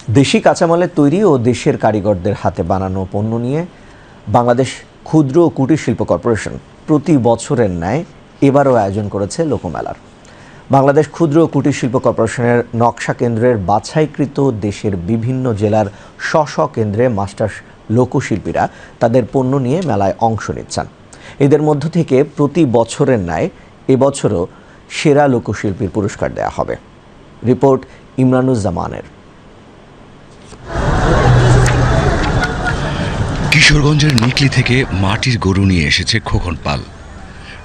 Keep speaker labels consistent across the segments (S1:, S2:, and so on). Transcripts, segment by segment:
S1: দেশি কাঁচামালের তৈরি ও দেশের কারিগরদের হাতে বানানো পণ্য নিয়ে বাংলাদেশ ক্ষুদ্র ও কুটির শিল্প কর্পোরেশন প্রতি বছরের ন্যায় এবারও আয়োজন করেছে লোকমেলার। বাংলাদেশ ক্ষুদ্র ও কুটির শিল্প কর্পোরেশনের নকশা কেন্দ্রের বাছাইকৃত দেশের বিভিন্ন জেলার স্ব কেন্দ্রে মাস্টার লোকশিল্পীরা তাদের পণ্য নিয়ে মেলায় অংশ নিচ্ছেন। এদের মধ্য থেকে প্রতি বছরের ন্যায় এবছরও সেরা লোকশিল্পীর পুরস্কার দেওয়া হবে। রিপোর্ট ইমরানুজ্জামানের।
S2: কিশোরগঞ্জের নিকলি থেকে মাটির গরু নিয়ে এসেছে খোকন পাল।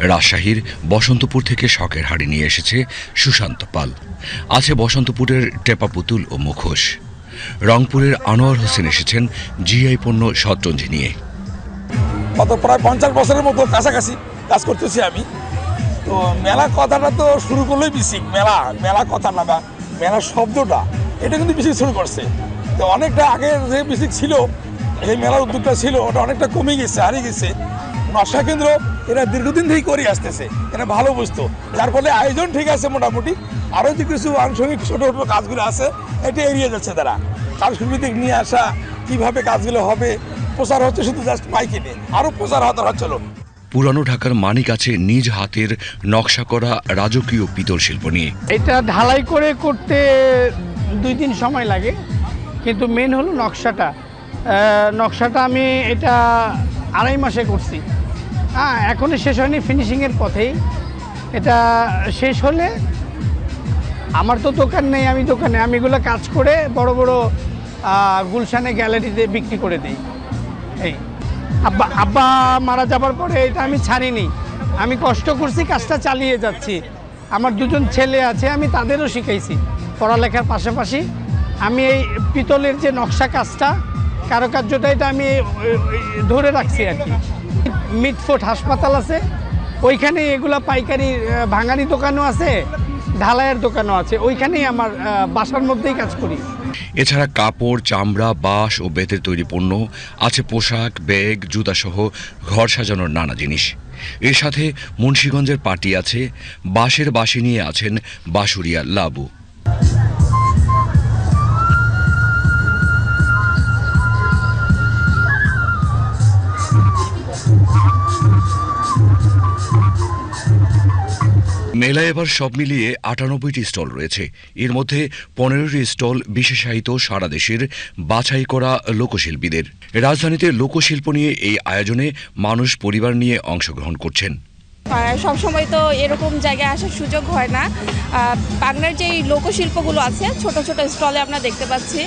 S2: রাজশাহীর বসন্তপুর থেকে শখের হাড়ি নিয়ে এসেছে সুশান্ত পাল। আছে বসন্তপুরের টেপা পুতুল ও মুখোশ। রংপুরের আনোয়ার হোসেন এসেছেন জিআই পণ্য শতরঞ্জি নিয়ে।
S3: গত প্রায় 50 বছরের মতো কাছাকাছি কাজ করতেছি আমি। তো মেলা কথাটা তো শুরু করলেই বিসিক মেলা কথাটা বা মেলা শব্দটা এটা কিন্তু বিসিক শুরু করছে। তো অনেকটা আগে যে বিসিক ছিল, এই মেলার উদ্যোগটা ছিল, ওটা অনেকটা কমে গেছে, হারিয়ে গেছে। নকশা কেন্দ্র এরা দীর্ঘদিন থেকেই করে আসতেছে, এরা ভালো বুঝতো, যার ফলে আয়োজন ঠিক আছে মোটামুটি। আরও যে কিছু আনুষঙ্গিক ছোটো ছোটো কাজগুলো আছে এটা এড়িয়ে যাচ্ছে তারা। সাংস্কৃতিক নিয়ে আসা কীভাবে কাজগুলো হবে প্রচার হচ্ছে, শুধু জাস্ট মাইকে নিয়ে আরও প্রচার হতে হচ্ছিল।
S2: পুরানো ঢাকার মানিক আছে নিজ হাতের নকশা করা রাজকীয় পিতল শিল্প নিয়ে।
S4: এটা ঢালাই করে করতে 2 দিন সময় লাগে, কিন্তু মেন হলো নকশাটা আমি এটা 2.5 মাসে করছি। এখনই শেষ হয়নি, ফিনিশিংয়ের পথেই। এটা শেষ হলে আমার তো দোকান নেই, আমি এগুলো কাজ করে বড় বড় গুলশানে গ্যালারিতে বিক্রি করে দিই। এই আব্বা মারা যাবার পরে এটা আমি ছাড়িনি, আমি কষ্ট করছি, কাজটা চালিয়ে যাচ্ছি। আমার 2জন ছেলে আছে, আমি তাদেরও শিখাইছি পড়ালেখার পাশাপাশি। আমি এই পিতলের যে নকশা কাজটা, কারুকার্যটা, এটা আমি ধরে রাখছি আর কি। মিটফোর্ট হাসপাতাল আছে, ওইখানে এগুলা পাইকারি ভাঙারি দোকানও আছে, ঢালাইয়ের দোকানও আছে, ওইখানেই আমার বাসার মধ্যেই কাজ করি।
S2: এছাড়া কাপড়, চামড়া, বাঁশ ও বেতের তৈরি পণ্য আছে, পোশাক, ব্যাগ, জুতা সহ ঘর সাজানোর নানা জিনিস। এর সাথে মুন্সিগঞ্জের পাটি আছে, বাঁশের বাঁশি নিয়ে আছেন বাঁশুরিয়া লাবু। মেলায় এবার সব মিলিয়ে 98টি স্টল রয়েছে। এর মধ্যে 15টি স্টল বিশেষায়িত সারা দেশের বাছাই করা লোকশিল্পীদের। রাজধানীতে লোকশিল্প নিয়ে এই আয়োজনে মানুষ পরিবার নিয়ে অংশগ্রহণ করছেন।
S5: সব সময় তো এরকম জায়গায় আসার সুযোগ হয় না। বাংলার যে লোকশিল্পগুলো আছে ছোট ছোট স্টলে আমরা দেখতে পাচ্ছি,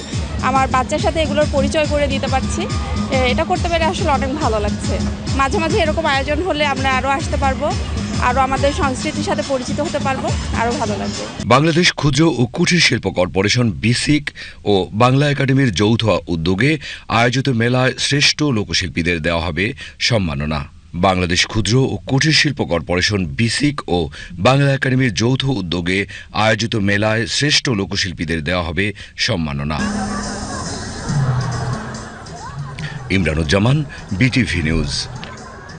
S5: আমার বাচ্চার সাথে এগুলোর পরিচয় করে দিতে পারছি। এটা করতে পেরে আসলে অনেক ভালো লাগছে। মাঝে মাঝে এরকম আয়োজন হলে আমরা আরও আসতে পারবো, আরও আমাদের সংস্কৃতির সাথে পরিচিত হতে পারবো, আরও ভালো লাগবে।
S2: বাংলাদেশ ক্ষুদ্র ও কুটির শিল্প কর্পোরেশন বিসিক ও বাংলা একাডেমির যৌথ উদ্যোগে আয়োজিত মেলায় শ্রেষ্ঠ লোকশিল্পীদের দেওয়া হবে সম্মাননা। বাংলাদেশ ক্ষুদ্র ও কুটির শিল্প কর্পোরেশন বিসিক ও বাংলা একাডেমির যৌথ উদ্যোগে আয়োজিত মেলায় শ্রেষ্ঠ লোকশিল্পীদের দেওয়া হবে সম্মাননা। Imranuzzaman, BTV news.